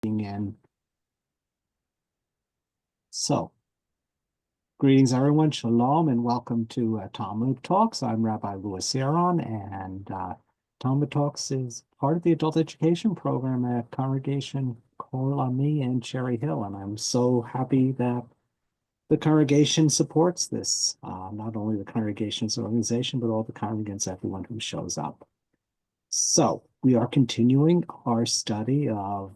in. So, greetings everyone, shalom, and welcome to Talmud Talks. I'm Rabbi Louis Aron, and Talmud Talks is part of the adult education program at Congregation Kol Ami in Cherry Hill, and I'm so happy that the congregation supports this, not only the congregation's organization, but all the congregants, everyone who shows up. So, we are continuing our study of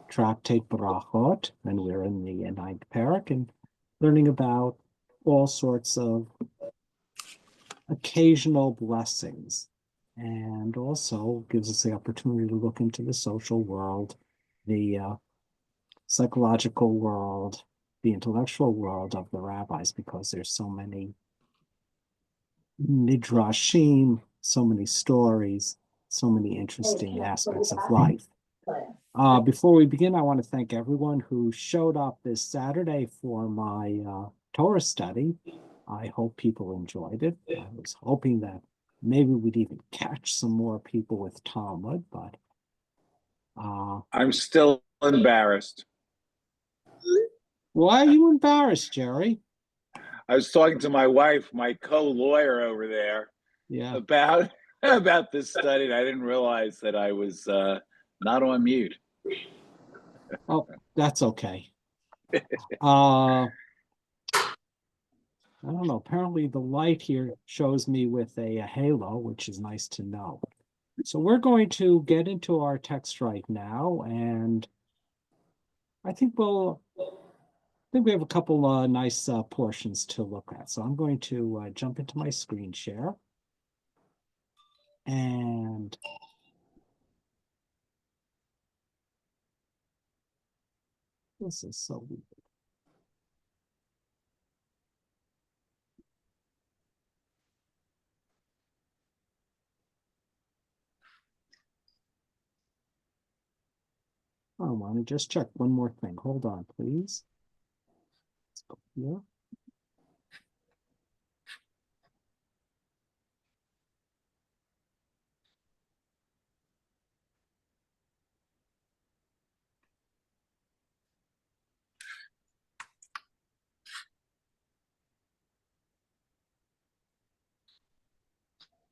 Tractate Brachot, and we're in the ninth parak and learning about all sorts of occasional blessings, and also gives us the opportunity to look into the social world, the psychological world, the intellectual world of the rabbis, because there's so many midrashim, so many stories, so many interesting aspects of life. Before we begin, I want to thank everyone who showed up this Saturday for my Torah study. I hope people enjoyed it. I was hoping that maybe we'd even catch some more people with Talmud, but I'm still embarrassed. Why are you embarrassed, Jerry? I was talking to my wife, my co-lawyer over there, about this study, and I didn't realize that I was not on mute. Oh, that's okay. I don't know. Apparently the light here shows me with a halo, which is nice to know. So we're going to get into our text right now, and I think we have a couple nice portions to look at. So I'm going to jump into my screen share. And this is so weird. I want to just check one more thing. Hold on, please. Let's go here.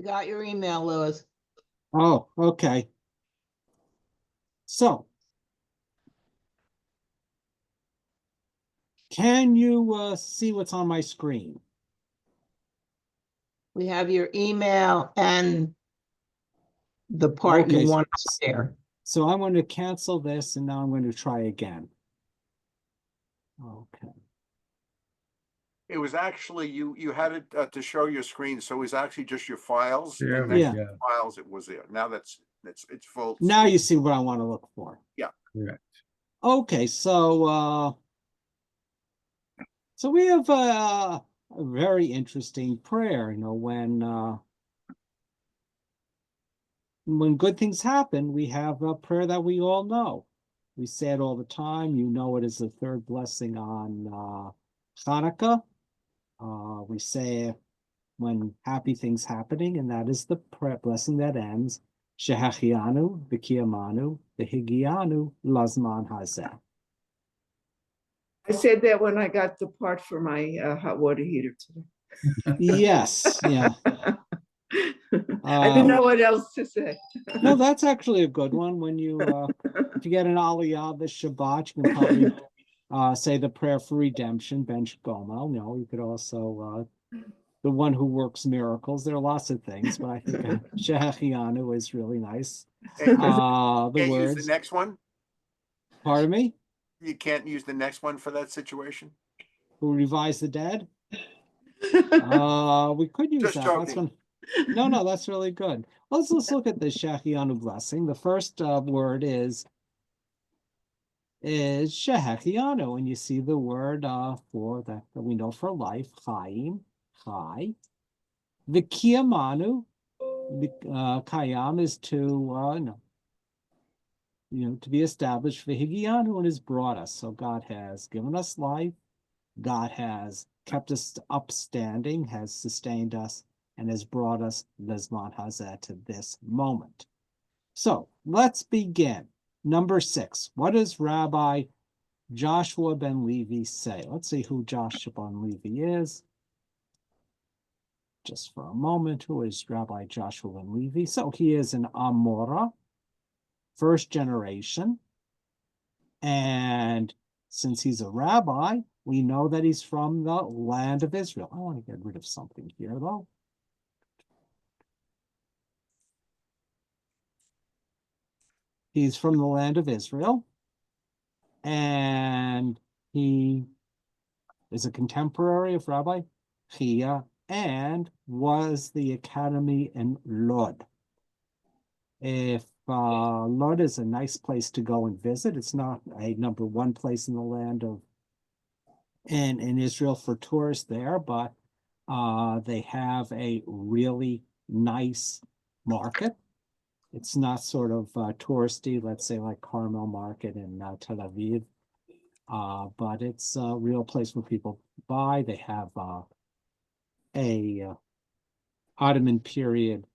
Got your email, Louis. Oh, okay. So, can you see what's on my screen? We have your email and the part you want to share. So I'm going to cancel this, and now I'm going to try again. Okay. It was actually, you had it to show your screen, so it was actually just your files. Yeah. Files, it was there. Now it's full. Now you see what I want to look for. Yeah. Correct. Okay, so we have a very interesting prayer. You know, when good things happen, we have a prayer that we all know. We say it all the time. You know it is the third blessing on Hanukkah. We say it when happy things happening, and that is the blessing that ends, Shehachianu, V'kiyamanu, V'higianu, Lazman Hazeh. I said that when I got the part for my hot water heater today. Yes, yeah. I didn't know what else to say. No, that's actually a good one. When you, if you get an Aliyah this Shabbat, you can probably say the prayer for redemption, Ben Shgomo. No, you could also, the one who works miracles. There are lots of things, but I think Shehachianu is really nice. The words. Use the next one? Pardon me? You can't use the next one for that situation? Who revised the dead? We could use Just that. joking. That's one. No, that's really good. Let's look at the Shehachianu blessing. The first word is Shehachianu, and you see the word for that we know for life, Chaim, Chai. The Kiyamanu, the Kayam is to to be established. V'higianu, and has brought us. So God has given us life. God has kept us upstanding, has sustained us, and has brought us Lazman Hazeh to this moment. So let's begin. Number 6, what does Rabbi Joshua ben Levi say? Let's see who Joshua ben Levi is. Just for a moment, who is Rabbi Joshua ben Levi? So he is an Amora, first generation. And since he's a rabbi, we know that he's from the land of Israel. I want to get rid of something here, though. He's from the land of Israel, and he is a contemporary of Rabbi Chia and was the academy in Lod. If Lod is a nice place to go and visit, it's not a #1 place in the land of in Israel for tourists there, but they have a really nice market. It's not sort of touristy, let's say like Carmel Market in Tel Aviv, but it's a real place where people buy. They have a Ottoman period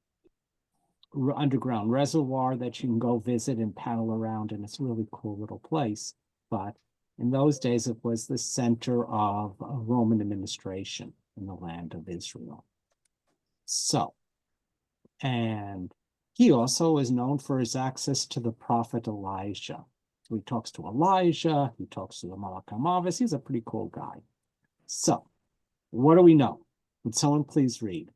underground reservoir that you can go visit and paddle around, and it's a really cool little place. But in those days, it was the center of Roman administration in the land of Israel. So, and he also is known for his access to the prophet Elijah. So he talks to Elijah, he talks to the Malach HaMavis. He's a pretty cool guy. So, what do we know? Would someone please read?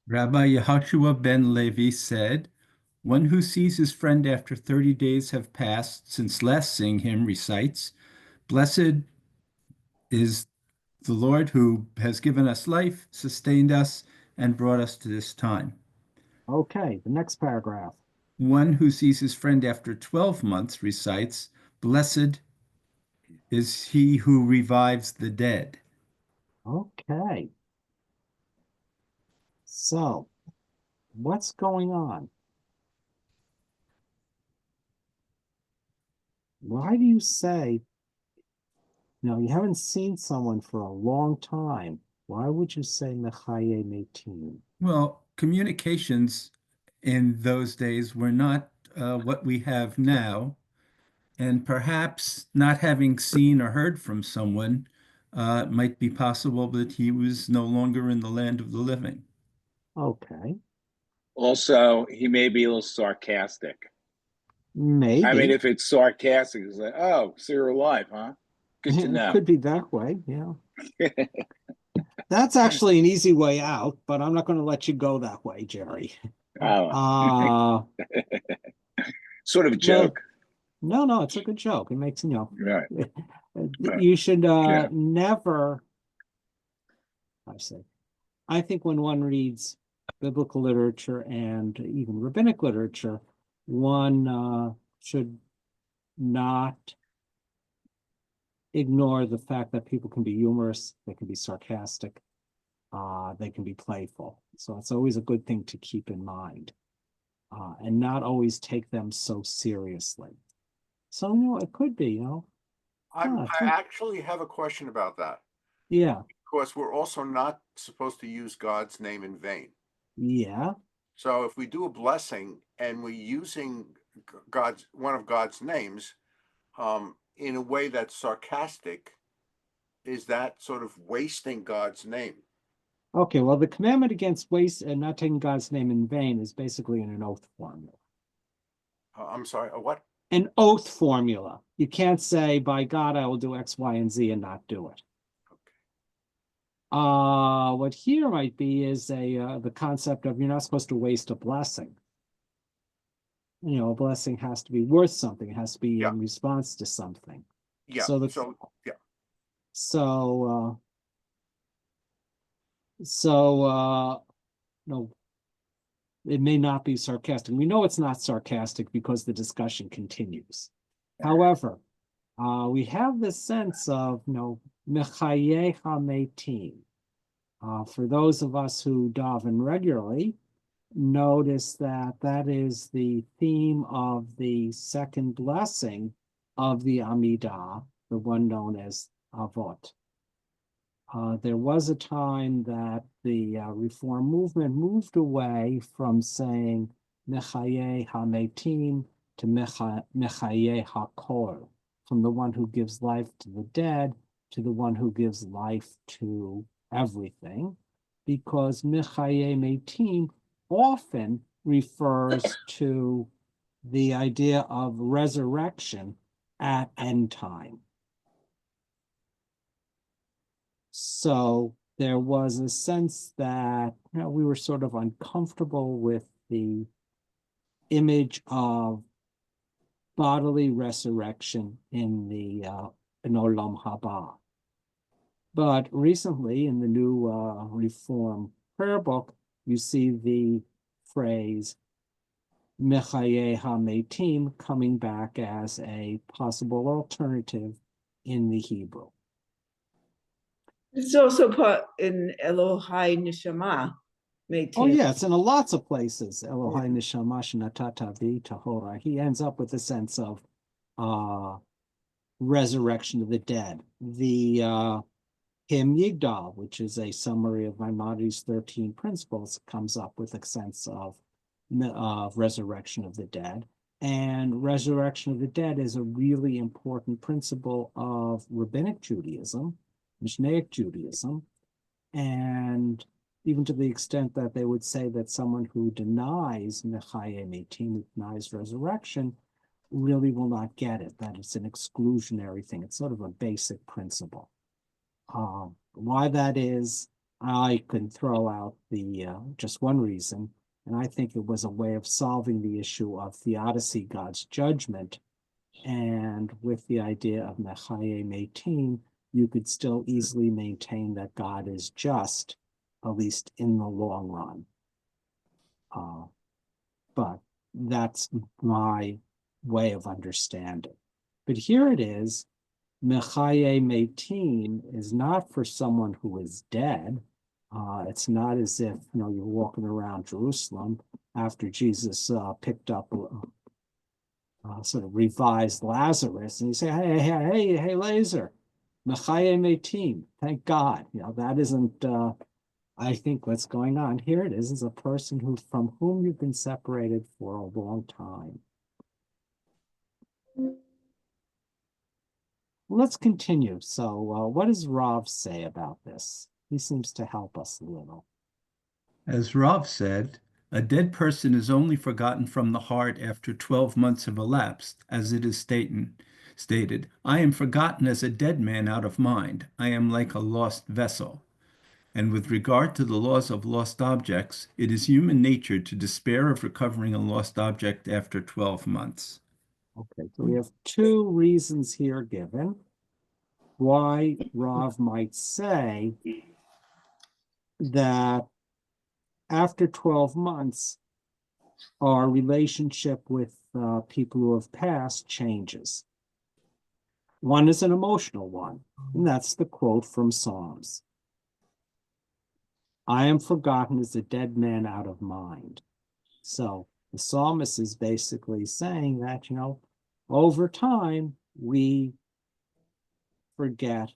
Rabbi Yehoshua ben Levi said, "One who sees his friend after 30 days have passed since last seeing him recites, 'Blessed is the Lord who has given us life, sustained us, and brought us to this time.'" Okay, the next paragraph. One who sees his friend after 12 months recites, "Blessed is he who revives the dead." Okay. So, what's going on? Why do you say, you haven't seen someone for a long time? Why would you say Mechaye Metim? Well, communications in those days were not what we have now. And perhaps not having seen or heard from someone, it might be possible that he was no longer in the land of the living. Okay. Also, he may be a little sarcastic. Maybe. I mean, if it's sarcastic, it's like, oh, so you're alive, huh? Good to know. It could be that way, yeah. That's actually an easy way out, but I'm not going to let you go that way, Jerry. Oh. Sort of a joke. No, it's a good joke. It makes, right. You should never, I think when one reads biblical literature and even rabbinic literature, one should not ignore the fact that people can be humorous, they can be sarcastic, they can be playful. So it's always a good thing to keep in mind, and not always take them so seriously. So, it could be, I actually have a question about that. Yeah. Because we're also not supposed to use God's name in vain. Yeah. So if we do a blessing and we're using one of God's names in a way that's sarcastic, is that sort of wasting God's name? Okay, well, the commandment against waste and not taking God's name in vain is basically in an oath formula. I'm sorry, a what? An oath formula. You can't say, by God, I will do X, Y, and Z and not do it. Okay. What here might be is the concept of you're not supposed to waste a blessing. A blessing has to be worth something. It has to be in response to something. Yeah. No, it may not be sarcastic. We know it's not sarcastic because the discussion continues. However, we have this sense of, Mechaye HaMetim. For those of us who daven regularly, notice that is the theme of the second blessing of the Amidah, the one known as Avot. There was a time that the Reform movement moved away from saying mechaye hametim to mechaye hakol, from the one who gives life to the dead to the one who gives life to everything, because mechaye metim often refers to the idea of resurrection at end time. So there was a sense that we were sort of uncomfortable with the image of bodily resurrection in the in Olam Haba. But recently, in the new Reform prayer book, you see the phrase Mechaye HaMetim coming back as a possible alternative in the Hebrew. It's also put in Elohai Neshama. Oh, yeah, it's in lots of places. Elohai Neshama Shenatata Vi Tahora. He ends up with a sense of resurrection of the dead. The Him Yigdal, which is a summary of Maimonides' 13 principles, comes up with a sense of resurrection of the dead. And resurrection of the dead is a really important principle of Rabbinic Judaism, Mishnaic Judaism, and even to the extent that they would say that someone who denies Mechaye Metim, who denies resurrection, really will not get it, that it's an exclusionary thing. It's sort of a basic principle. Why that is, I can throw out the just one reason, and I think it was a way of solving the issue of theodicy, God's judgment, and with the idea of Mechaye Metim, you could still easily maintain that God is just, at least in the long run. But that's my way of understanding. But here it is, Mechaye Metim is not for someone who is dead. It's not as if you're walking around Jerusalem after Jesus picked up, sort of revised Lazarus, and you say, hey, Lazar, Mechaye Metim, thank God. That isn't, I think, what's going on. Here it is a person from whom you've been separated for a long time. Let's continue. So what does Rav say about this? He seems to help us a little. As Rav said, a dead person is only forgotten from the heart after 12 months have elapsed, as it is stated, I am forgotten as a dead man out of mind. I am like a lost vessel. And with regard to the laws of lost objects, it is human nature to despair of recovering a lost object after 12 months. Okay, so we have two reasons here given why Rav might say that after 12 months, our relationship with people who have passed changes. One is an emotional one, and that's the quote from Psalms. I am forgotten as a dead man out of mind. So the psalmist is basically saying that, over time, we forget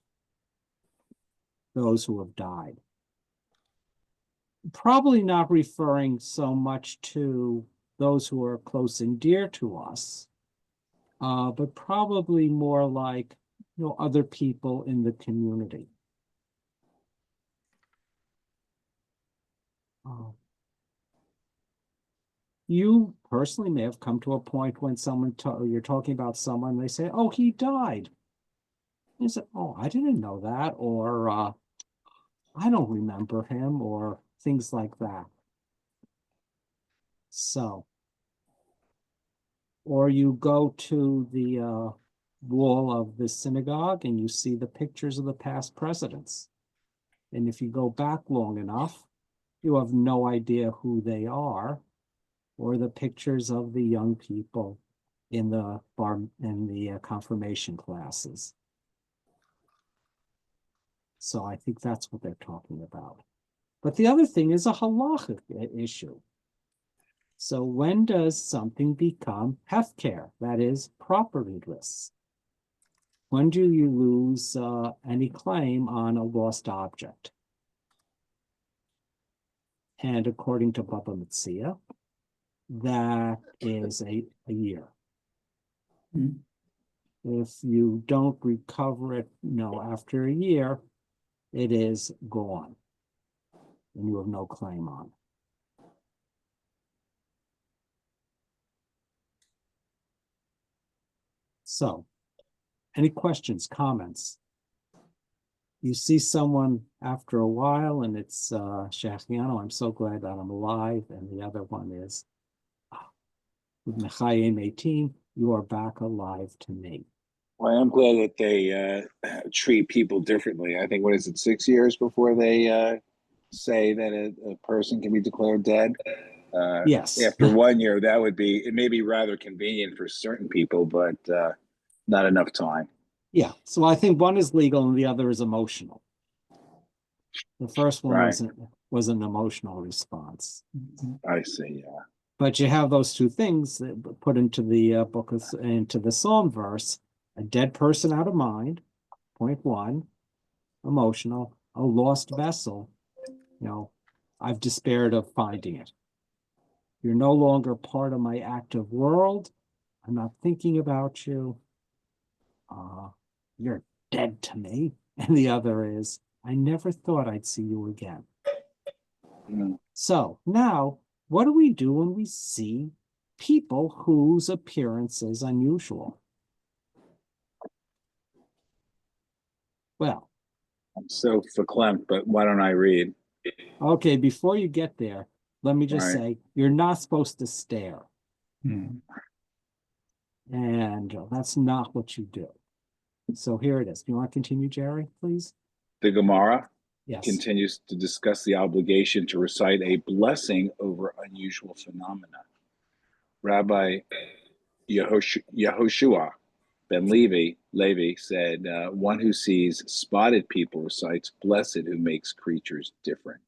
those who have died. Probably not referring so much to those who are close and dear to us, but probably more like, other people in the community. You personally may have come to a point when you're talking about someone, they say, oh, he died. You say, oh, I didn't know that, or I don't remember him, or things like that. So, or you go to the wall of the synagogue and you see the pictures of the past presidents. And if you go back long enough, you have no idea who they are, or the pictures of the young people in the confirmation classes. So I think that's what they're talking about. But the other thing is a halachic issue. So when does something become hefker, that is, propertyless? When do you lose any claim on a lost object? And according to Baba Metzia, that is a year. Hmm. If you don't recover it, after a year, it is gone, and you have no claim on it. So, any questions, comments? You see someone after a while, and it's Shachiano, I'm so glad that I'm alive, and the other one is with Mechayim 18, you are back alive to me. Well, I'm glad that they treat people differently. I think, what is it, 6 years before they say that a person can be declared dead? Yes. After 1 year, it may be rather convenient for certain people, but not enough time. Yeah. So I think one is legal and the other is emotional. The first one was an emotional response. I see. Yeah. But you have those two things that put into the into the Psalm verse: a dead person out of mind, point one, emotional, a lost vessel. I've despaired of finding it. You're no longer part of my active world. I'm not thinking about you. You're dead to me. And the other is, I never thought I'd see you again. Mm. So now, what do we do when we see people whose appearance is unusual? Well, I'm so verklempt, but why don't I read? Okay, before you get there, let me just say, you're not supposed to stare. Hmm. And that's not what you do. So here it is. Do you want to continue, Jerry, please? The Gemara continues to discuss the obligation to recite a blessing over unusual phenomena. Rabbi Yehoshua ben Levi said, one who sees spotted people recites, blessed who makes creatures different.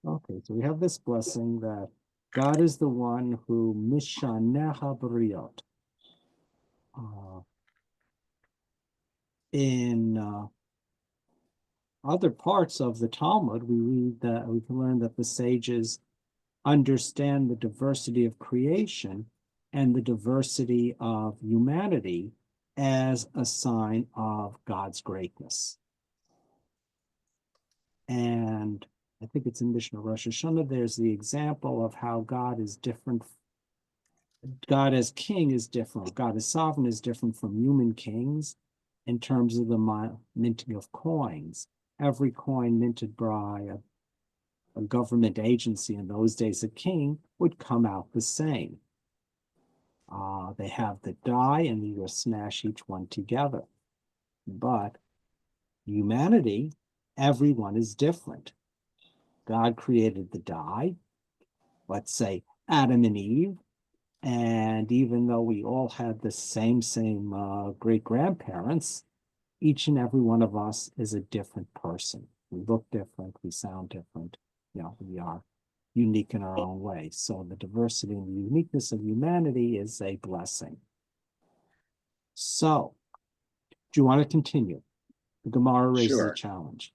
Okay, so we have this blessing that God is the one who mishaneha b'riot. In other parts of the Talmud, we read that we can learn that the sages understand the diversity of creation and the diversity of humanity as a sign of God's greatness. And I think it's in Mishnah Rosh Hashanah, there's the example of how God is different. God as king is different. God as sovereign is different from human kings in terms of the minting of coins. Every coin minted by a government agency in those days, a king, would come out the same. They have the die and you smash each one together. But humanity, everyone is different. God created the die, let's say Adam and Eve, and even though we all had the same great-grandparents, each and every one of us is a different person. We look different, we sound different, we are unique in our own way. So the diversity and the uniqueness of humanity is a blessing. So, do you want to continue? The Gemara raises a challenge.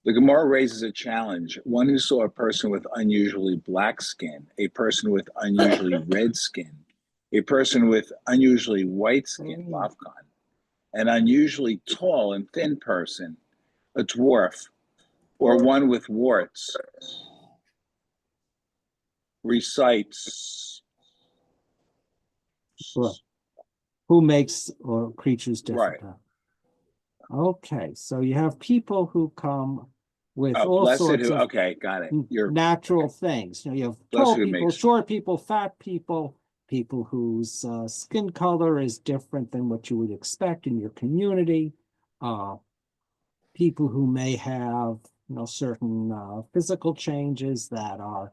The Gemara raises a challenge. One who saw a person with unusually black skin, a person with unusually red skin, a person with unusually white skin, Lavkan, an unusually tall and thin person, a dwarf, or one with warts, recites. Who makes creatures different? Right. Okay, so you have people who come with all sorts of got it. Natural things. You have tall people, short people, fat people, people whose skin color is different than what you would expect in your community, people who may have certain physical changes that are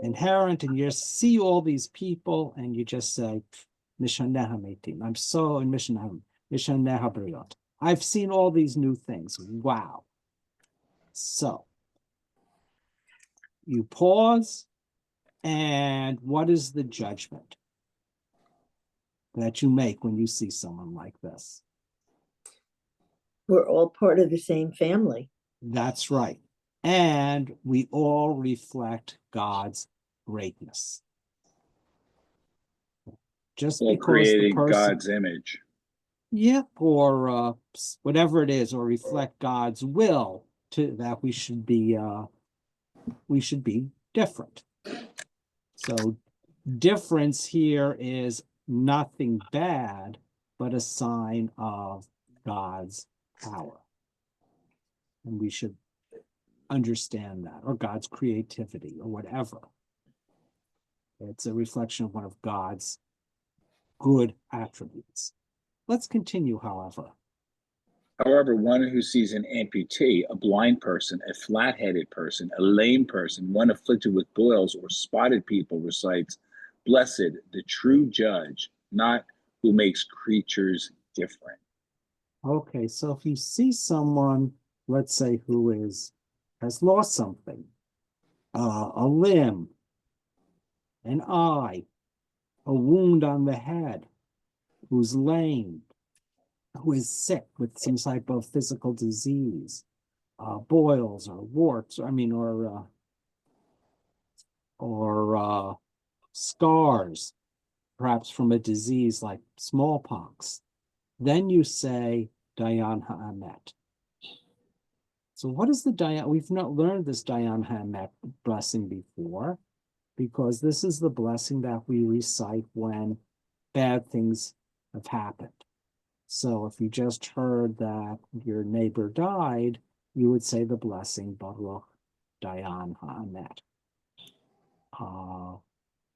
inherent, and you see all these people and you just say, I'm so in Mishaneha Briot. I've seen all these new things. Wow. So you pause, and what is the judgment that you make when you see someone like this? We're all part of the same family. That's right. And we all reflect God's greatness. just Well, because the creating person, God's image. yeah, or whatever it is, or reflect God's will to that we should be different. So difference here is nothing bad, but a sign of God's power. And we should understand that, or God's creativity, or whatever. It's a reflection of one of God's good attributes. Let's continue, however. However, one who sees an amputee, a blind person, a flat-headed person, a lame person, one afflicted with boils or spotted people recites, "Blessed, the true judge, not who makes creatures different." Okay, so if you see someone, let's say, who has lost something, a limb, an eye, a wound on the head, who's lame, who is sick with some type of physical disease, boils or warts, or scars, perhaps from a disease like smallpox, then you say Dayan Ha'amet. So what is the Dayan? We've not learned this Dayan Ha'amet blessing before, because this is the blessing that we recite when bad things have happened. So if you just heard that your neighbor died, you would say the blessing Baruch Dayan Ha'amet.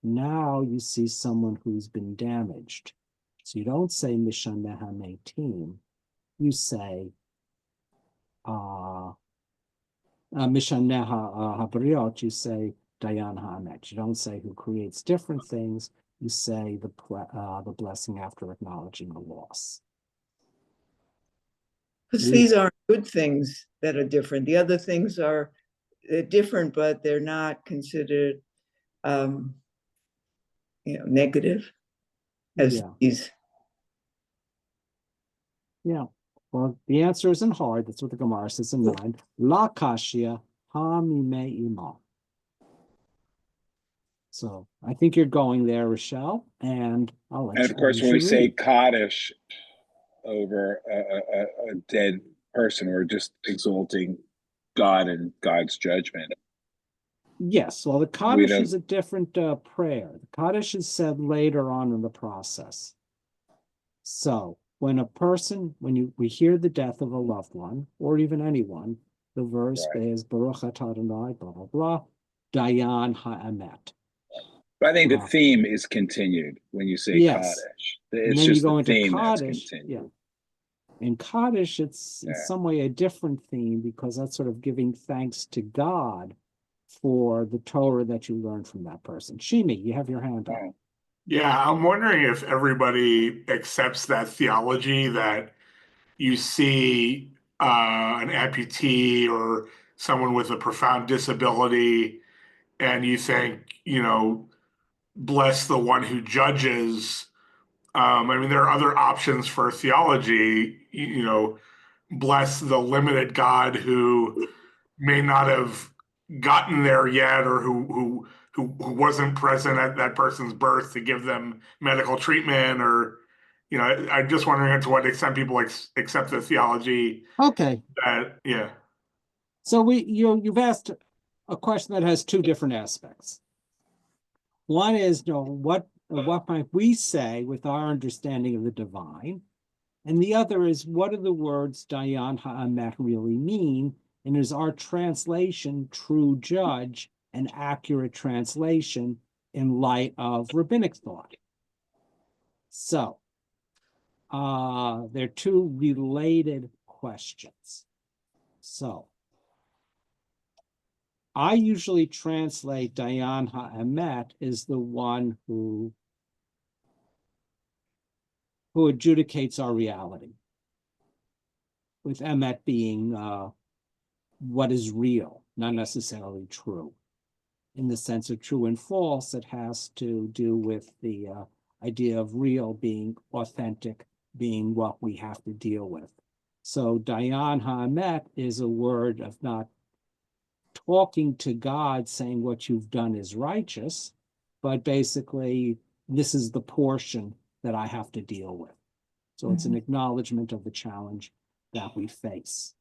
Now you see someone who's been damaged. So you don't say Mishaneh HaMeitim, you say Mishaneh HaBriot, you say Dayan Ha'amet. You don't say who creates different things, you say the blessing after acknowledging the loss. Because these aren't good things that are different. The other things are different, but they're not considered negative as these. Yeah. Well, the answer isn't hard. That's what the Gemara says in 9. La kashya ha mimei ima. So I think you're going there, Rochelle, and I'll let you. And of course, when we say Kaddish over a dead person, we're just exalting God and God's judgment. Yes, well, the Kaddish is a different prayer. The Kaddish is said later on in the process. So when we hear the death of a loved one, or even anyone, the verse is Baruch atah Adonai, blah, blah, blah, Dayan Ha'amet. But I think the theme is continued when you say Kaddish. It's just the theme that's continued. Yeah. In Kaddish, it's in some way a different theme, because that's sort of giving thanks to God for the Torah that you learned from that person. Shimi, you have your hand up. Yeah, I'm wondering if everybody accepts that theology that you see an amputee or someone with a profound disability, and you think, bless the one who judges. There are other options for theology, bless the limited God who may not have gotten there yet, or who wasn't present at that person's birth to give them medical treatment, or I'm just wondering to what extent people accept the theology. Okay. Yeah. So you've asked a question that has two different aspects. One is, what might we say with our understanding of the divine? And the other is, what do the words Dayan Ha'amet really mean? And is our translation, true judge, an accurate translation in light of rabbinic thought? So they're two related questions. So I usually translate Dayan Ha'amet as the one who adjudicates our reality, with Emet being what is real, not necessarily true. In the sense of true and false, it has to do with the idea of real being authentic, being what we have to deal with. So Dayan Ha'amet is a word of not talking to God, saying what you've done is righteous, but basically this is the portion that I have to deal with. So it's an acknowledgement of the challenge that we face.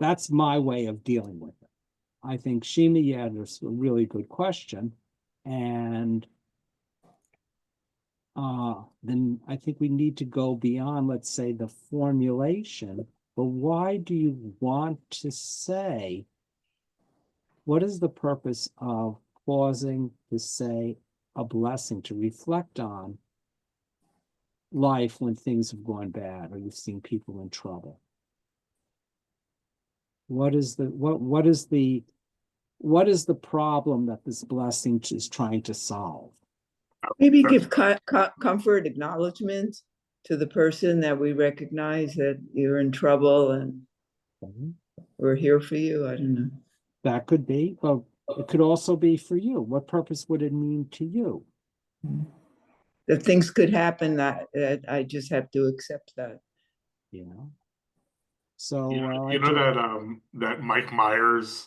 That's my way of dealing with it. I think Shimi, yeah, there's a really good question. And then I think we need to go beyond, let's say, the formulation. But why do you want to say, what is the purpose of pausing to say a blessing, to reflect on life when things have gone bad or you've seen people in trouble? What is the problem that this blessing is trying to solve? Maybe give comfort, acknowledgement to the person that we recognize that you're in trouble and we're here for you. I don't know. That could be, but it could also be for you. What purpose would it mean to you? That things could happen, that I just have to accept that. Yeah. So that Mike Myers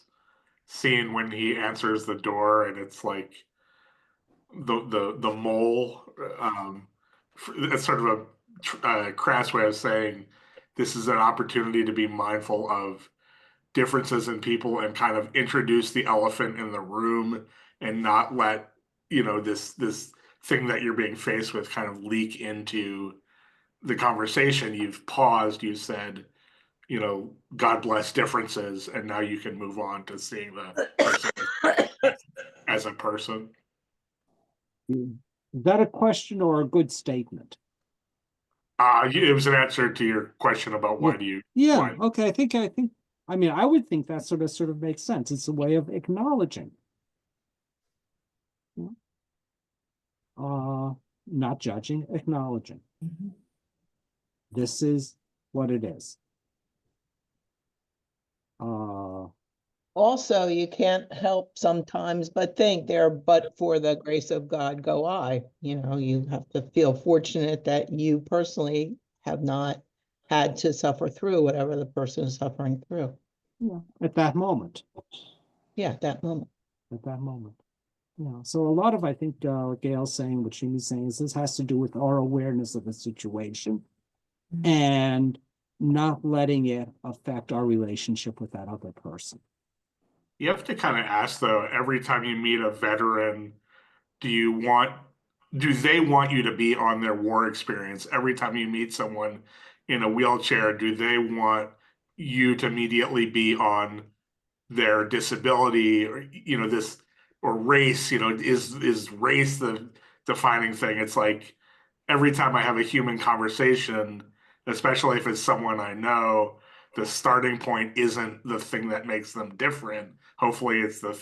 scene when he answers the door and it's like the mole. It's sort of a crass way of saying this is an opportunity to be mindful of differences in people and kind of introduce the elephant in the room and not let this thing that you're being faced with kind of leak into the conversation. You've paused, you said, God bless differences, and now you can move on to seeing the person as a person. is that a question or a good statement? It was an answer to your question about why do you? Yeah. Okay. I mean, I would think that sort of makes sense. It's a way of acknowledging. Not judging, acknowledging. This is what it is. Also, you can't help sometimes but think there, but for the grace of God go I. You have to feel fortunate that you personally have not had to suffer through whatever the person is suffering through. Yeah, at that moment. Yeah, at that moment. At that moment. Yeah. So a lot of, I think, what Gail's saying, what Shimi's saying, is this has to do with our awareness of the situation and not letting it affect our relationship with that other person. You have to kind of ask, though, every time you meet a veteran, do they want you to be on their war experience? Every time you meet someone in a wheelchair, do they want you to immediately be on their disability or this or race? Is race the defining thing? It's like every time I have a human conversation, especially if it's someone I know, the starting point isn't the thing that makes them different. Hopefully it's a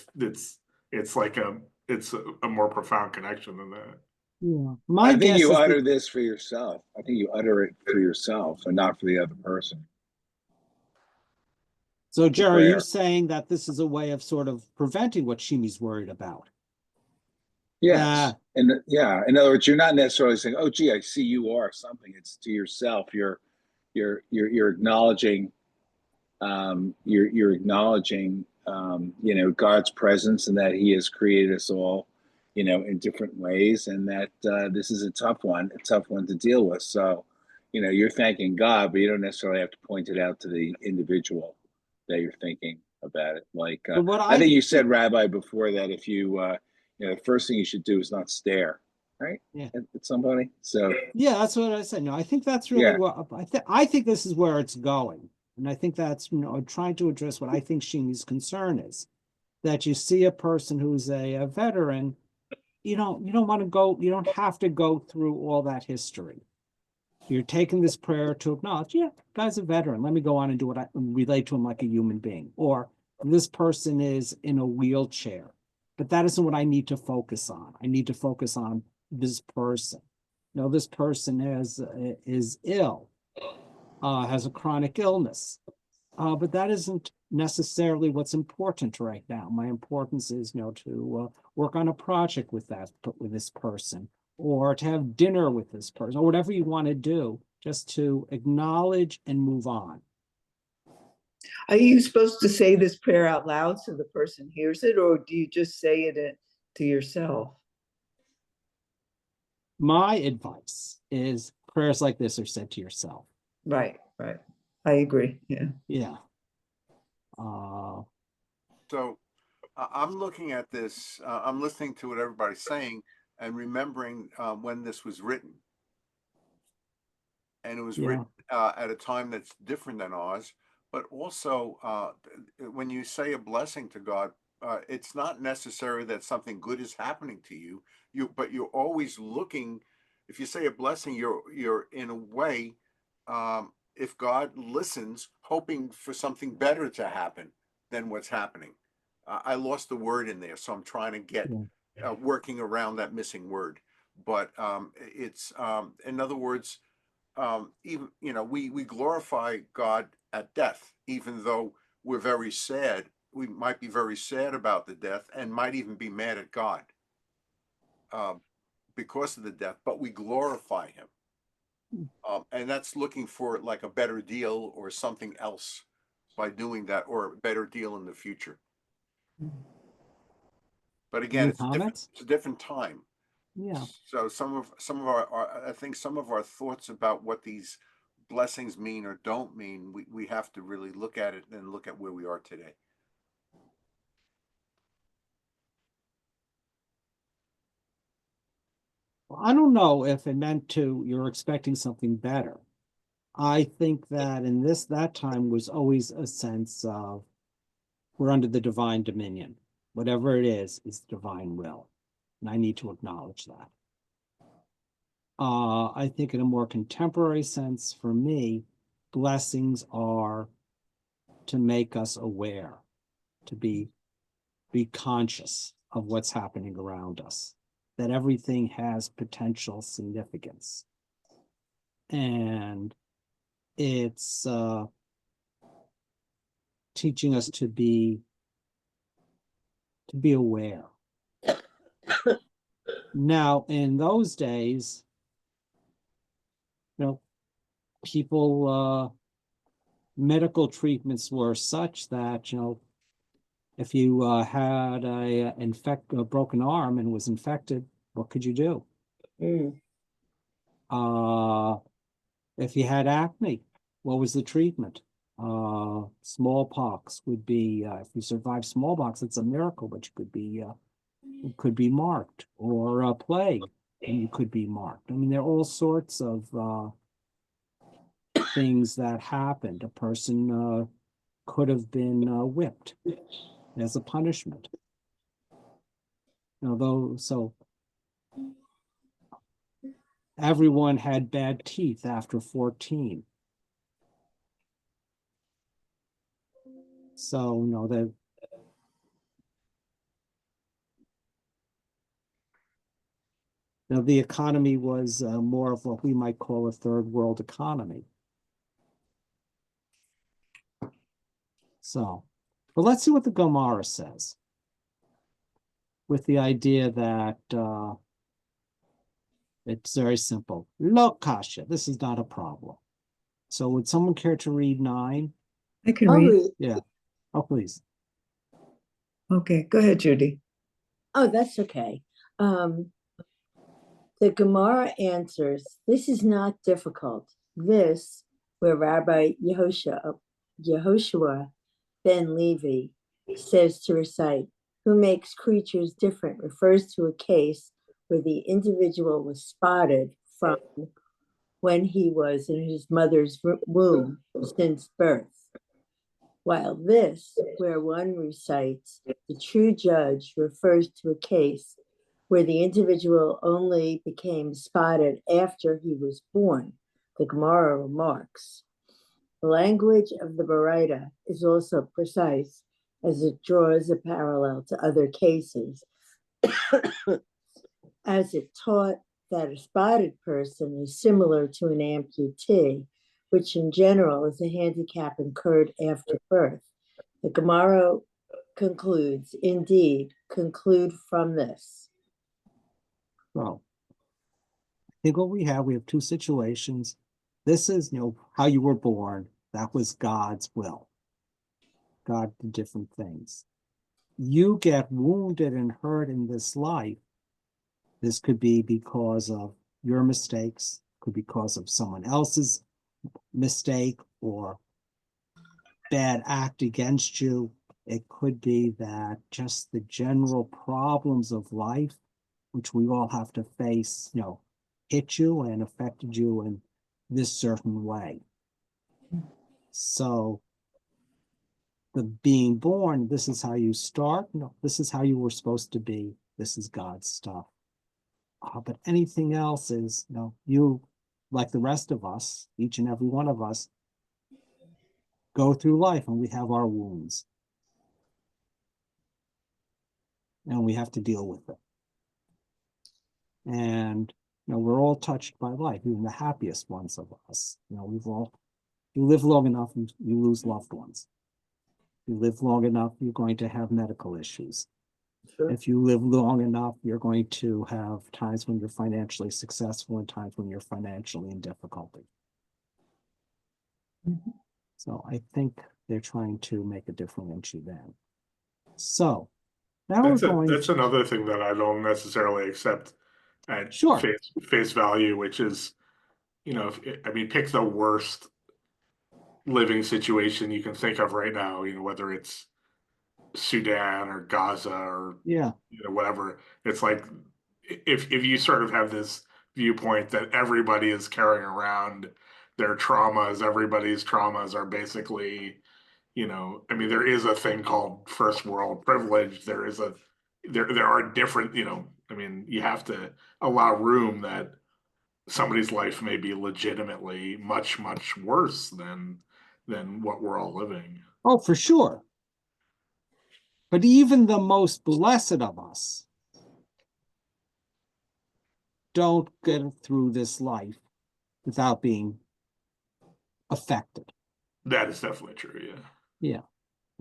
more profound connection than that. Yeah. I think you utter this for yourself. I think you utter it for yourself and not for the other person. So, Jerry, are you saying that this is a way of sort of preventing what Shimi's worried about? Yes. In other words, you're not necessarily saying, "Oh, gee, I see you are something." It's to yourself. You're acknowledging, you're acknowledging, God's presence and that He has created us all, in different ways, and that this is a tough one to deal with. So, you're thanking God, but you don't necessarily have to point it out to the individual that you're thinking about it. Like I think you said, Rabbi, before that if you the first thing you should do is not stare, right? Yeah. At somebody. So yeah, that's what I said. No, I think that's really what I think this is where it's going. And I think that's, trying to address what I think Shimi's concern is, that you see a person who's a veteran, you don't have to go through all that history. You're taking this prayer to acknowledge, yeah, guy's a veteran. Let me go on and do what I relate to him like a human being. Or this person is in a wheelchair, but that isn't what I need to focus on. I need to focus on this person. This person is ill, has a chronic illness, but that isn't necessarily what's important right now. My importance is, to work on a project with this person, or to have dinner with this person, or whatever you want to do, just to acknowledge and move on. Are you supposed to say this prayer out loud so the person hears it, or do you just say it to yourself? my advice is prayers like this are said to yourself. Right. I agree. Yeah. Yeah. So I'm looking at this, I'm listening to what everybody's saying and remembering when this was written. And it was written at a time that's different than ours. But also, when you say a blessing to God, it's not necessary that something good is happening to you. But you're always looking. If you say a blessing, you're in a way, if God listens, hoping for something better to happen than what's happening. I lost the word in there, so I'm trying to get working around that missing word. But it's in other words, even we glorify God at death, even though we're very sad. We might be very sad about the death and might even be mad at God because of the death, but we glorify him. And that's looking for like a better deal or something else by doing that, or a better deal in the future. But again, it's a different time. Yeah. So some of our I think some of our thoughts about what these blessings mean or don't mean, we have to really look at it and look at where we are today. I don't know if it meant you're expecting something better. I think that in that time was always a sense of we're under the divine dominion. Whatever it is divine will. And I need to acknowledge that. I think in a more contemporary sense, for me, blessings are to make us aware, to be conscious of what's happening around us, that everything has potential significance. And it's teaching us to be aware. Now, in those days, people, medical treatments were such that, if you had a broken arm and was infected, what could you do? If you had acne, what was the treatment? Smallpox would be, if you survive smallpox, it's a miracle, but you could be marked, or a plague, and you could be marked. I mean, there are all sorts of things that happened. A person could have been whipped as a punishment. So everyone had bad teeth after 14. So, the economy was more of what we might call a third world economy. So, but let's see what the Gemara says, with the idea that it's very simple. Lo kasha, this is not a problem. So would someone care to read 9? I can read. Yeah. Oh, please. Okay, go ahead, Judy. Oh, that's okay. The Gemara answers, this is not difficult. This, where Rabbi Yehoshua ben Levi says to recite, who makes creatures different, refers to a case where the individual was spotted from when he was in his mother's womb since birth. While this, where one recites, the true judge, refers to a case where the individual only became spotted after he was born. The Gemara remarks, the language of the Baraita is also precise as it draws a parallel to other cases, as it taught that a spotted person is similar to an amputee, which in general is a handicap incurred after birth. The Gemara concludes, indeed, conclude from this. Well, I think what we have 2 situations. This is, how you were born. That was God's will. God did different things. You get wounded and hurt in this life. This could be because of your mistakes, could be because of someone else's mistake or bad act against you. It could be that just the general problems of life, which we all have to face, hit you and affected you in this certain way. So the being born, this is how you start. No, this is how you were supposed to be. This is God's stuff. But anything else is, you, like the rest of us, each and every one of us, go through life and we have our wounds. And we have to deal with it. And, we're all touched by life, even the happiest ones of us. You live long enough, you lose loved ones. You live long enough, you're going to have medical issues. Sure. If you live long enough, you're going to have times when you're financially successful and times when you're financially in difficulty. Mm-hmm. So I think they're trying to make a differential then. So now That's another thing that I don't necessarily accept at Sure. face value, which is, pick the worst living situation you can think of right now, whether it's Sudan or Gaza or whatever. It's like if you sort of have this viewpoint that everybody is carrying around their traumas, everybody's traumas are basically, there is a thing called first world privilege. There are different, you have to allow room that somebody's life may be legitimately much, much worse than what we're all living. Oh, for sure. But even the most blessed of us don't get through this life without being affected. That is definitely true, yeah. Yeah.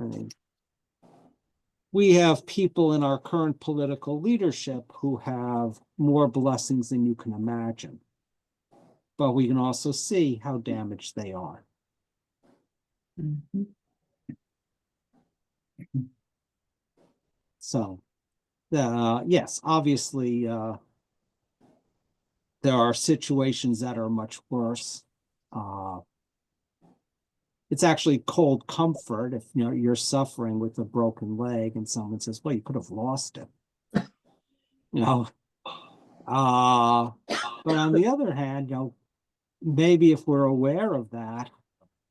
I mean, we have people in our current political leadership who have more blessings than you can imagine. But we can also see how damaged they are. Mm-hmm. So, yes, obviously, there are situations that are much worse. It's actually cold comfort if you're suffering with a broken leg and someone says, well, you could have lost it. But on the other hand, maybe if we're aware of that,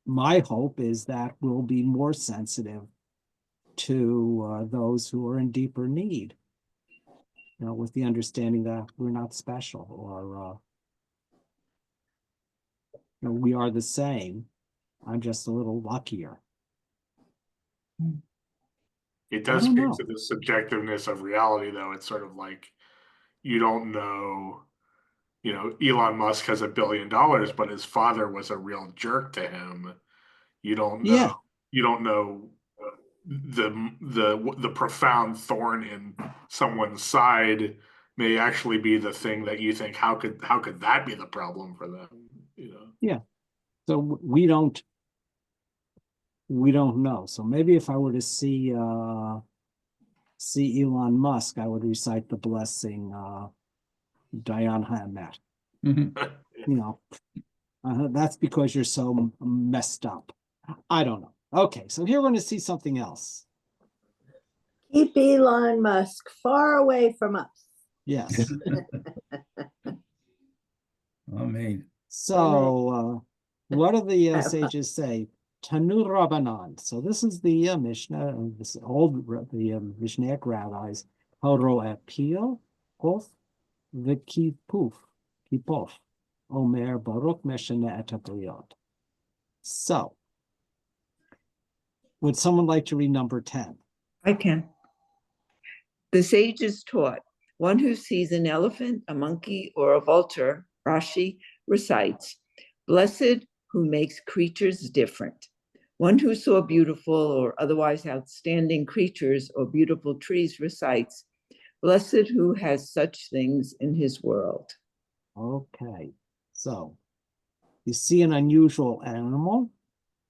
my hope is that we'll be more sensitive to those who are in deeper need, with the understanding that we're not special or we are the same. I'm just a little luckier. It does speak to the subjectiveness of reality, though. It's sort of like you don't know, Elon Musk has $1 billion, but his father was a real jerk to him. You don't know. Yeah. You don't know the profound thorn in someone's side may actually be the thing that you think, how could that be the problem for them? Yeah. So we don't know. So maybe if I were to see Elon Musk, I would recite the blessing Dayan Hamet. Mm-hmm. That's because you're so messed up. I don't know. Okay, so here we're going to see something else. Keep Elon Musk far away from us. Yes. Amen. So what do the sages say? Tanu Rabbanan. So this is the Mishnah, this old the Mishnaic rabbis. Horo apio of the kipof. Omer Baruch Meshana et Habriyot. So, would someone like to read number 10? I can. The sages taught, one who sees an elephant, a monkey, or a vulture, Rashi recites, blessed who makes creatures different. One who saw beautiful or otherwise outstanding creatures or beautiful trees recites, blessed who has such things in his world. Okay, so you see an unusual animal,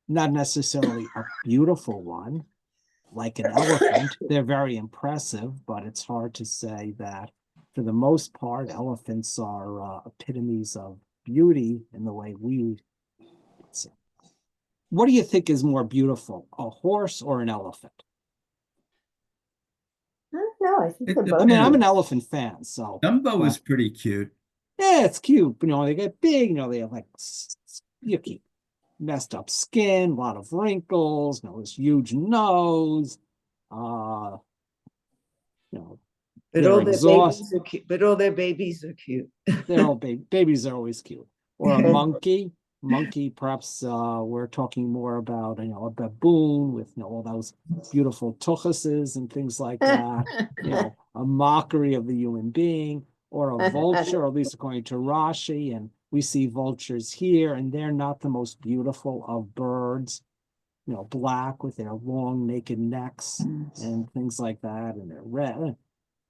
not necessarily a beautiful one, like an elephant. They're very impressive, but it's hard to say that for the most part, elephants are epitomes of beauty in the way we see. What do you think is more beautiful, a horse or an elephant? I don't know. I think It they're both. I mean, I'm an depends. elephant fan, so Dumbo is pretty cute. yeah, it's cute. You know, they get big. You know, they have like yucky, messed up skin, a lot of wrinkles. You know, this huge nose. You know, But they're all their exhausted. babies are cute. But all their babies are cute. They're all babies are always cute. Or a monkey. Monkey, perhaps we're talking more about, you know, a baboon with, you know, all those beautiful tuchuses and things like that. You know, a mockery of the human being, or a vulture, or at least according to Rashi, and we see vultures here, and they're not the most beautiful of birds. You know, black with their long naked necks and things like that, and they're red.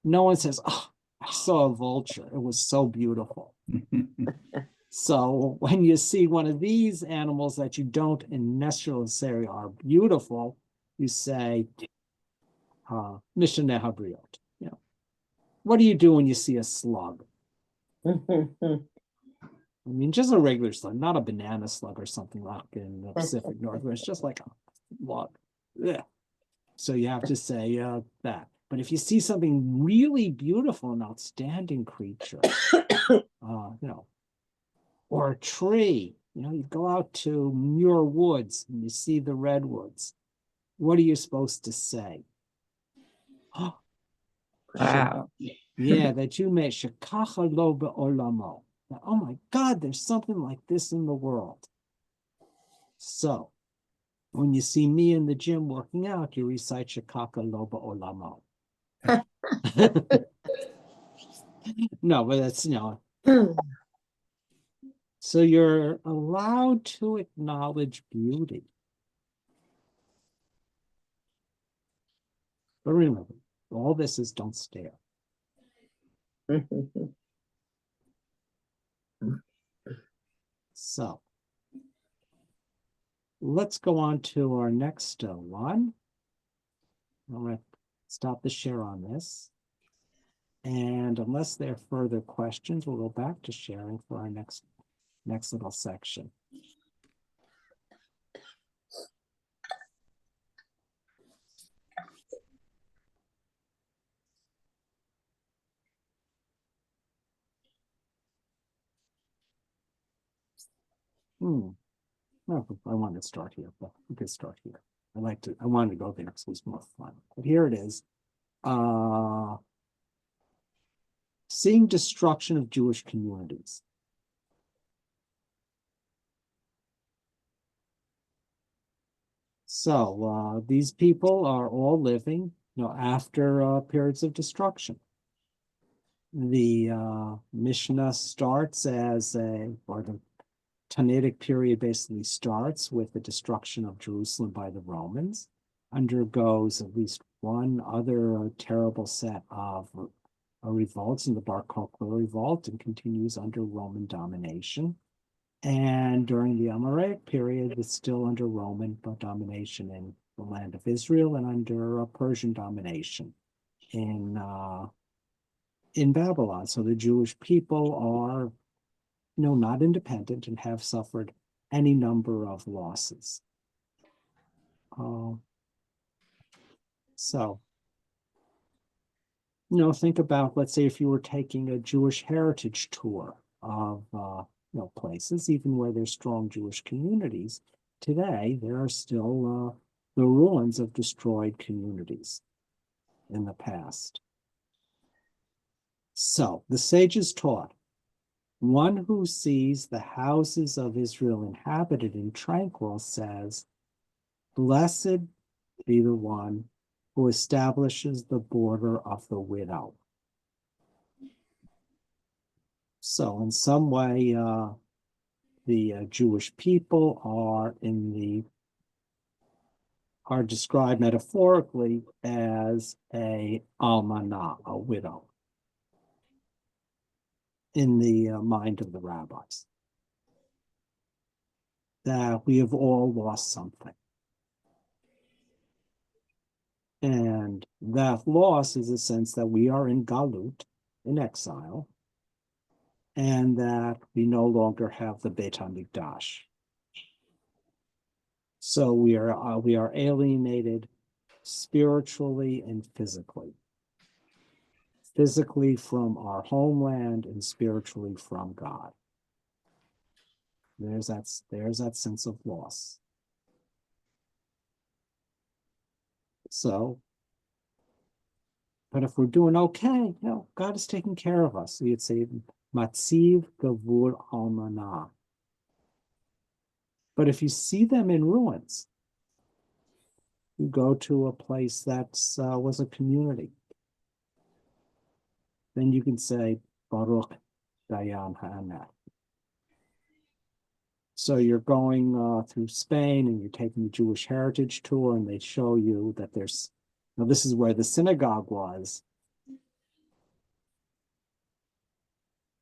No one says, "Oh, I saw a vulture. It was so beautiful." So when you see one of these animals that you don't necessarily say are beautiful, you say, Mishneh Habriot. You know, what do you do when you see a slug? I mean, just a regular slug, not a banana slug or something like in the Pacific Northwest, just like a slug. Yeah. So you have to say that. But if you see something really beautiful, an outstanding creature, you know, or a tree, you know, you go out to Muir Woods and you see the redwoods. What are you supposed to say? Wow. Yeah, that you may shekacha lo be'olamo. Oh my God, there's something like this in the world. So when you see me in the gym working out, you recite shekacha lo be'olamo. No, but that's, you know. So you're allowed to acknowledge beauty. But remember, all this is don't stare. So let's go on to our next one. I'm going to stop the share on this. And unless there are further questions, we'll go back to sharing for our next little section. Well, I want to start here, but we can start here. I wanted to go there because it was more fun. But here it is. Seeing destruction of Jewish communities. So these people are all living, you know, after periods of destruction. The Mishnah starts or the Talmudic period basically starts with the destruction of Jerusalem by the Romans, undergoes at least one other terrible set of revolts in the Bar Kokhba revolt, and continues under Roman domination. And during the Amoraic period, it's still under Roman domination in the land of Israel, and under Persian domination in Babylon. So the Jewish people are, you know, not independent and have suffered any number of losses. So, you know, think about, let's say, if you were taking a Jewish heritage tour of you know, places, even where there's strong Jewish communities, today there are still the ruins of destroyed communities in the past. So the sages taught, one who sees the houses of Israel inhabited and tranquil says, blessed be the one who establishes the border of the widow. So in some way, the Jewish people are described metaphorically as a almanah, a widow, in the mind of the rabbis. That we have all lost something. And that loss is a sense that we are in galut, in exile, and that we no longer have the Beit HaMikdash. So we are alienated spiritually and physically. Physically from our homeland and spiritually from God. There's that sense of loss. So, but if we're doing okay, God is taking care of us. So you'd say, Matziv Gavur Almanah. But if you see them in ruins, you go to a place that was a community, then you can say, Baruch Dayan Ha'amet. So you're going through Spain and you're taking the Jewish Heritage Tour, and they show you that this is where the synagogue was.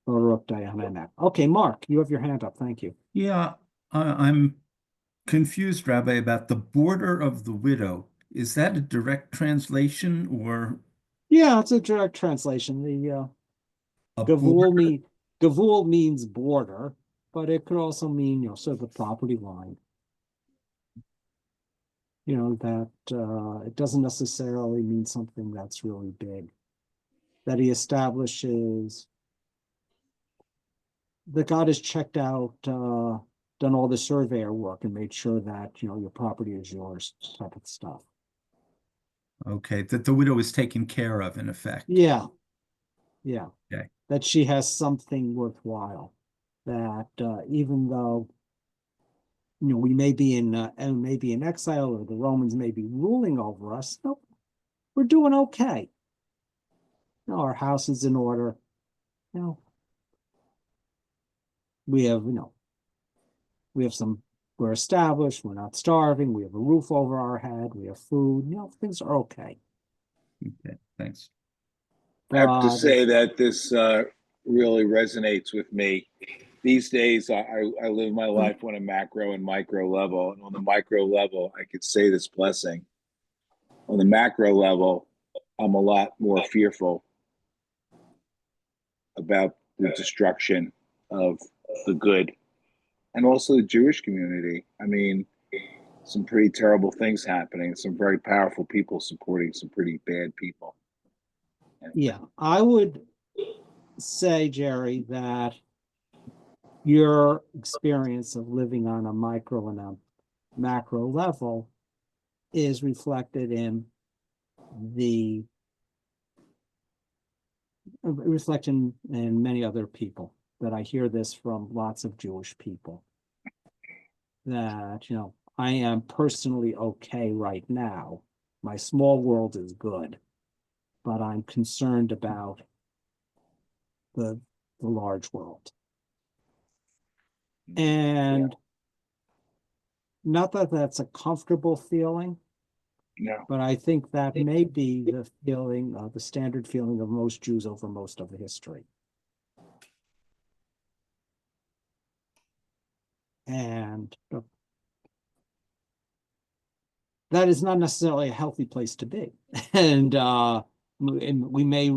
Baruch Dayan Ha'amet. Okay, Mark, you have your hand up. Thank you. Yeah, I'm confused, Rabbi, about the border of the widow. Is that a direct translation or Yeah, it's a direct translation. The a border? Gavul means border, but it could also mean, sort of the property line. That it doesn't necessarily mean something that's really big. That he establishes that God has checked out, done all the surveyor work and made sure that, your property is yours, type of stuff. Okay, that the widow is taken care of in effect. Yeah. Yeah. Okay. That she has something worthwhile. That even though we may be in exile, or the Romans may be ruling over us, no, we're doing okay. Our house is in order. We have we're established, we're not starving, we have a roof over our head, we have food, things are okay. Okay, thanks. I have to say that this really resonates with me. These days, I live my life on a macro and micro level. And on the micro level, I could say this blessing. On the macro level, I'm a lot more fearful about the destruction of the good and also the Jewish community. I mean, some pretty terrible things happening, some very powerful people supporting some pretty bad people. Yeah, I would say, Jerry, that your experience of living on a micro and a macro level is reflected in many other people. That I hear this from lots of Jewish people. That, I am personally okay right now. My small world is good, but I'm concerned about the large world. And not that that's a comfortable feeling, no, but I think that may be the feeling, the standard feeling of most Jews over most of the history. And that is not necessarily a healthy place to be. And we may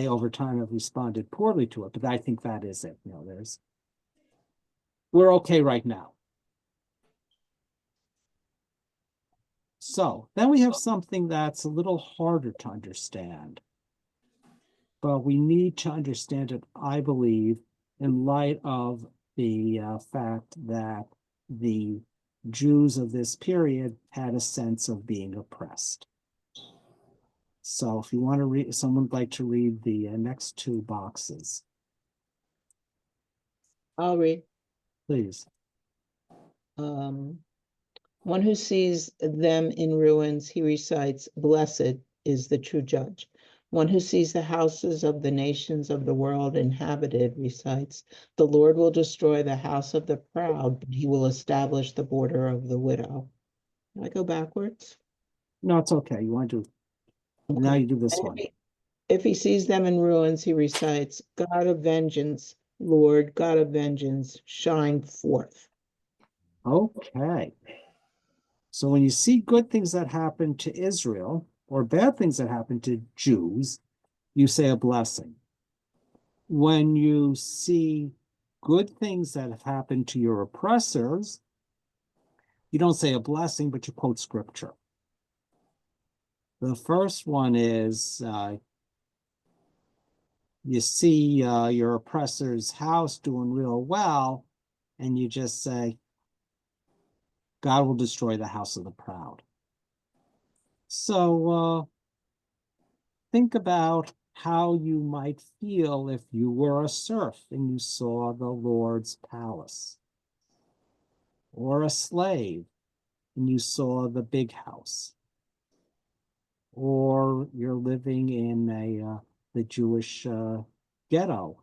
over time have responded poorly to it, but I think that is it. We're okay right now. So then we have something that's a little harder to understand, but we need to understand it, I believe, in light of the fact that the Jews of this period had a sense of being oppressed. So if you want to read, someone would like to read the next two boxes. I'll read. Please. One who sees them in ruins, he recites, "Blessed is the true judge." One who sees the houses of the nations of the world inhabited recites, "The Lord will destroy the house of the proud, but he will establish the border of the widow." Can I go backwards? No, it's okay. You want to do, now you do this one. If he sees them in ruins, he recites, "God of vengeance, Lord, God of vengeance, shine forth." Okay. So when you see good things that happen to Israel or bad things that happen to Jews, you say a blessing. when you see good things that have happened to your oppressors, you don't say a blessing, but you quote scripture. The first one is you see your oppressor's house doing real well, and you just say, God will destroy the house of the proud. So think about how you might feel if you were a serf and you saw the Lord's palace, or a slave and you saw the big house, or you're living in the Jewish ghetto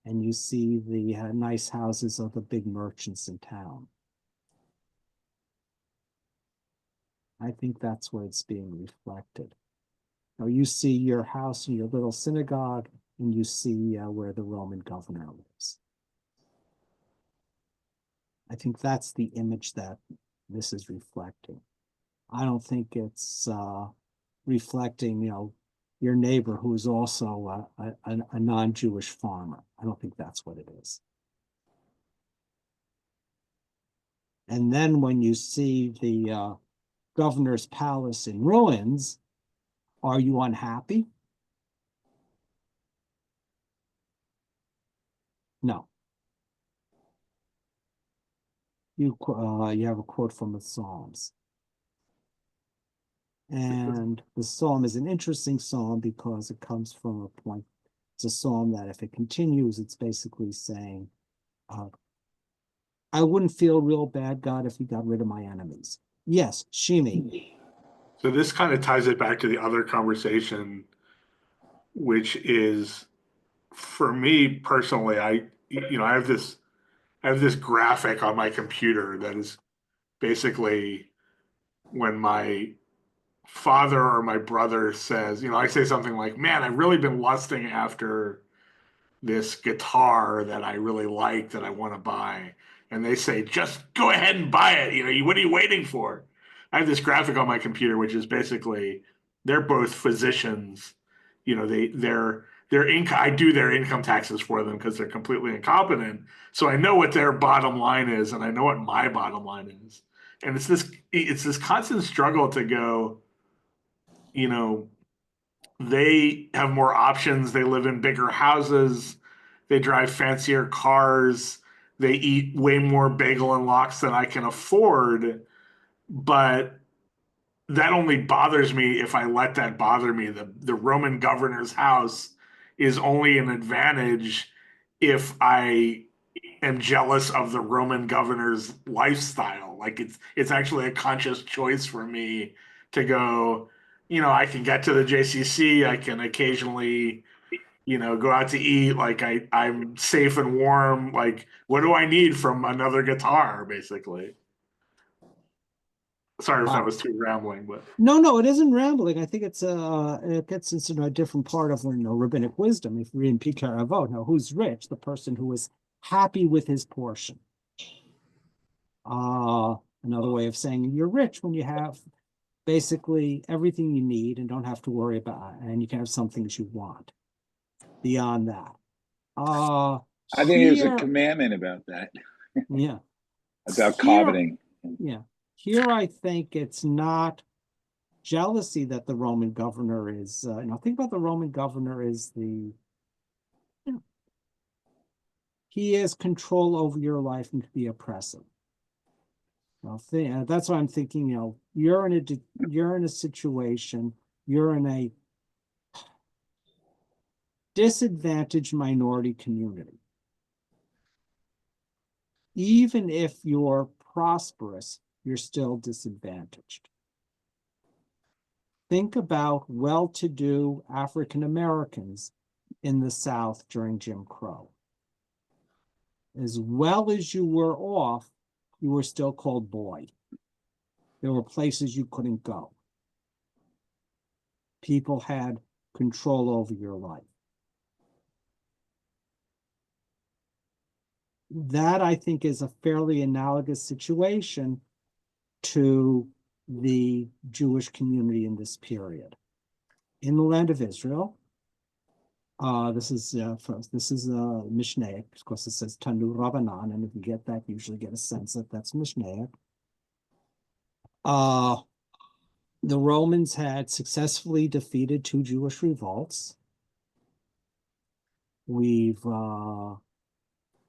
and you see the nice houses of the big merchants in town. I think that's where it's being reflected. Now you see your house and your little synagogue, and you see where the Roman governor lives. I think that's the image that this is reflecting. I don't think it's reflecting, your neighbor who is also a non-Jewish farmer. I don't think that's what it is. And then when you see the governor's palace in ruins, are you unhappy? No. You have a quote from the Psalms. And the psalm is an interesting psalm because it comes from a point. It's a psalm that if it continues, it's basically saying, I wouldn't feel real bad, God, if you got rid of my enemies. Yes, Shimi. So this kind of ties it back to the other conversation, which is, for me personally, I have this graphic on my computer that is basically when my father or my brother says, I say something like, man, I've really been lusting after this guitar that I really like that I want to buy. And they say, just go ahead and buy it. What are you waiting for? I have this graphic on my computer, which is basically they're both physicians. I do their income taxes for them because they're completely incompetent. So I know what their bottom line is, and I know what my bottom line is. And it's this constant struggle to go, they have more options. They live in bigger houses. They drive fancier cars. They eat way more bagel and lox than I can afford. But that only bothers me if I let that bother me. The Roman governor's house is only an advantage if I am jealous of the Roman governor's lifestyle. Like it's actually a conscious choice for me to go, I can get to the JCC, I can occasionally, go out to eat, like I'm safe and warm. Like, what do I need from another guitar, basically? Sorry if that was too rambling, but No, it isn't rambling. I think it gets into a different part of rabbinic wisdom. If we're in Pikar Avot, now who's rich? The person who is happy with his portion. Another way of saying you're rich when you have basically everything you need and don't have to worry about it, and you can have some things you want beyond that. I think there's a commandment about that. Yeah. About coveting. Yeah. Here I think it's not jealousy that the Roman governor is, think about the Roman governor is he has control over your life and can be oppressive. Well, that's why I'm thinking, you're in a situation, you're in a disadvantaged minority community. Even if you're prosperous, you're still disadvantaged. Think about well-to-do African Americans in the South during Jim Crow. As well as you were off, you were still called boy. There were places you couldn't go. People had control over your life. That, I think, is a fairly analogous situation to the Jewish community in this period. In the land of Israel, This is first. This is Mishnaic. Of course, it says Tanu Rabbanan, and if you get that, you usually get a sense that that's Mishnaic. The Romans had successfully defeated 2 Jewish revolts. We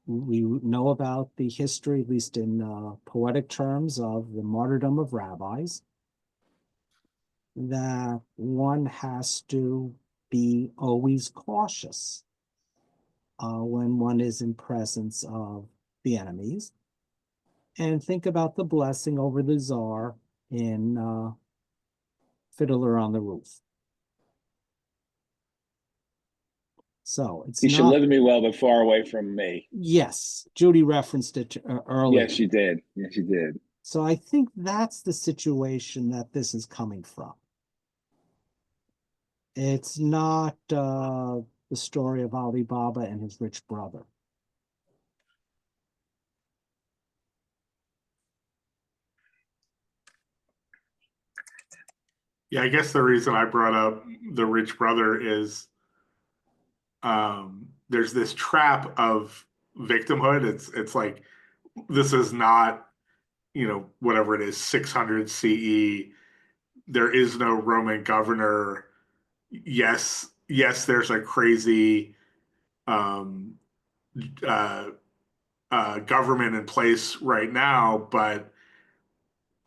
know about the history, at least in poetic terms, of the martyrdom of rabbis. That one has to be always cautious when one is in presence of the enemies, and think about the blessing over the czar in Fiddler on the Roof. So it's He should not, live me well, but far away from me. yes, Judy referenced it earlier. Yes, you did. Yes, you did. So I think that's the situation that this is coming from. It's not the story of Ali Baba and his rich brother. Yeah, I guess the reason I brought up the rich brother is there's this trap of victimhood. It's like this is not, whatever it is, 600 CE. There is no Roman governor. Yes, there's a crazy um, uh, government in place right now, but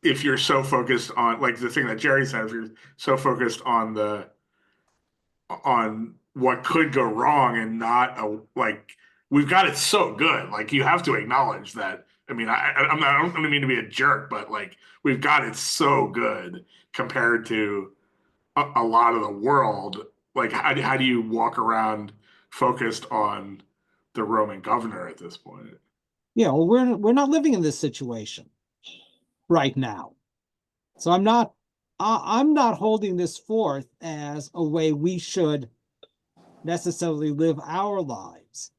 if you're so focused on, like the thing that Jerry said, if you're so focused on what could go wrong and not like we've got it so good. Like you have to acknowledge that. I mean, I don't mean to be a jerk, but like we've got it so good compared to a lot of the world. Like how do you walk around focused on the Roman governor at this point? Yeah, well, we're not living in this situation right now. So I'm not holding this forth as a way we should necessarily live our lives.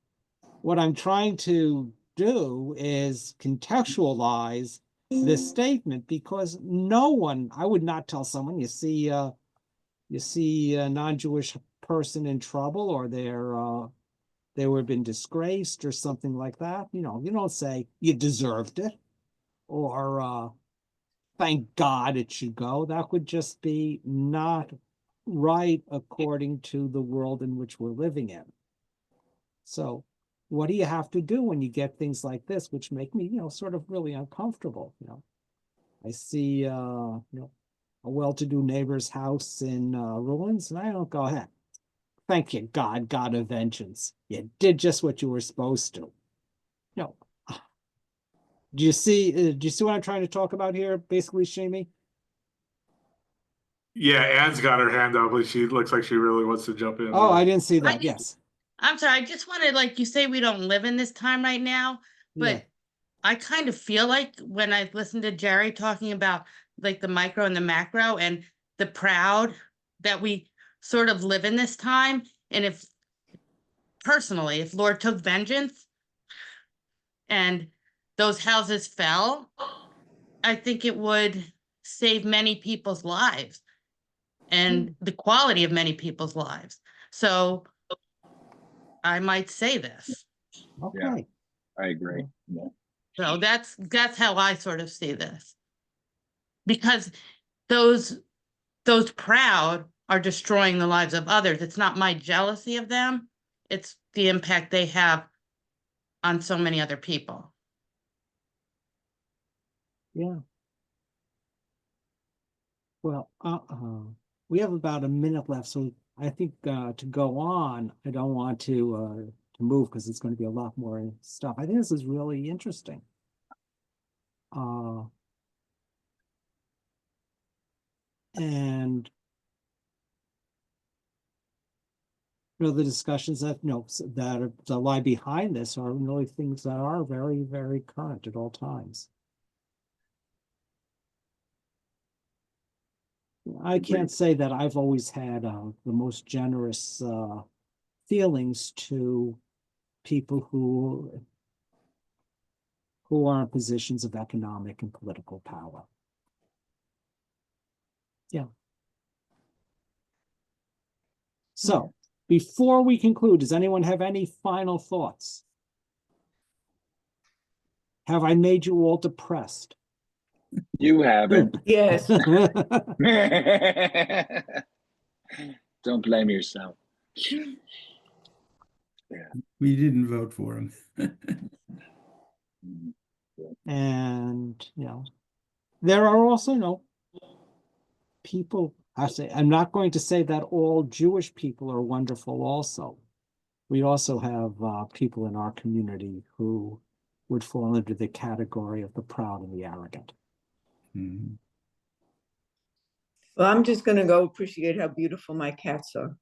What I'm trying to do is contextualize this statement, because no one, I would not tell someone, you see a non-Jewish person in trouble, or they were been disgraced or something like that. You don't say you deserved it, or thank God it should go. That would just be not right according to the world in which we're living in. So what do you have to do when you get things like this, which make me, sort of really uncomfortable? I see, a well-to-do neighbor's house in ruins, and I don't go ahead. Thank you, God, God of vengeance. You did just what you were supposed to. No. Do you see what I'm trying to talk about here, basically, Shami? Yeah, Anne's got her hand up, but she looks like she really wants to jump in. Oh, I didn't see that. Yes. I'm sorry. I just wanted, like you say, we don't live in this time right now, but Yeah. I kind of feel like when I listened to Jerry talking about like the micro and the macro and the proud, that we sort of live in this time. And if personally, if Lord took vengeance and those houses fell, I think it would save many people's lives and the quality of many people's lives. So I might say this. Okay. Yeah. I agree. Yeah. So that's how I sort of see this. Because those proud are destroying the lives of others. It's not my jealousy of them. It's the impact they have on so many other people. Yeah. Well, we have about a minute left, so I think to go on, I don't want to move, because it's going to be a lot more stuff. I think this is really interesting. And the discussions that that lie behind this are really things that are very, very current at all times. I can't say that I've always had the most generous feelings to people who are in positions of economic and political power. Yeah. So Before we conclude, does anyone have any final thoughts? Have I made you all depressed? You haven't. Yes. Don't blame yourself. We didn't vote for him. And, there are also, people, I'm not going to say that all Jewish people are wonderful also. We also have people in our community who would fall into the category of the proud and the arrogant. Mhm. Well, I'm just gonna go appreciate how beautiful my cats are.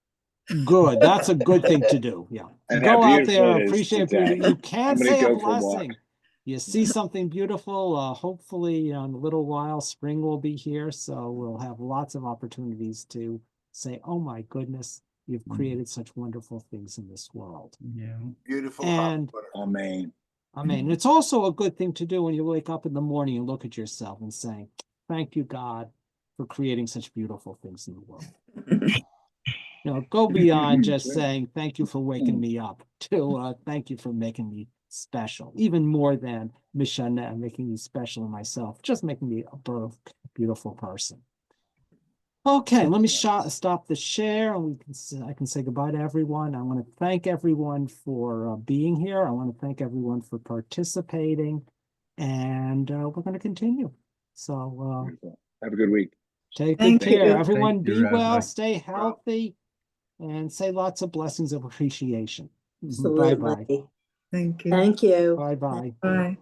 Good. That's a good thing to do. Yeah. And Go how out beautiful there, it is appreciate today. beauty. You I'm can't gonna say a go for a walk. blessing. You see something beautiful. Hopefully, in a little while, spring will be here. So we'll have lots of opportunities to say, oh my goodness, you've created such wonderful things in this world. Yeah. Beautiful And hot butter. Amen. I mean, it's also a good thing to do when you wake up in the morning and look at yourself and say, thank you, God, for creating such beautiful things in the world. Go beyond just saying, thank you for waking me up to thank you for making me special, even more than Mishana making me special in myself, just making me a beautiful person. Okay, let me stop the share and I can say goodbye to everyone. I want to thank everyone for being here. I want to thank everyone for participating, and we're going to continue. So Have a good week. take good Thank care. you. Everyone Thank you, be well, Rabbi. stay healthy, and say lots of blessings of appreciation. Absolutely. Bye-bye. Thank you. Thank you. Bye-bye. Bye.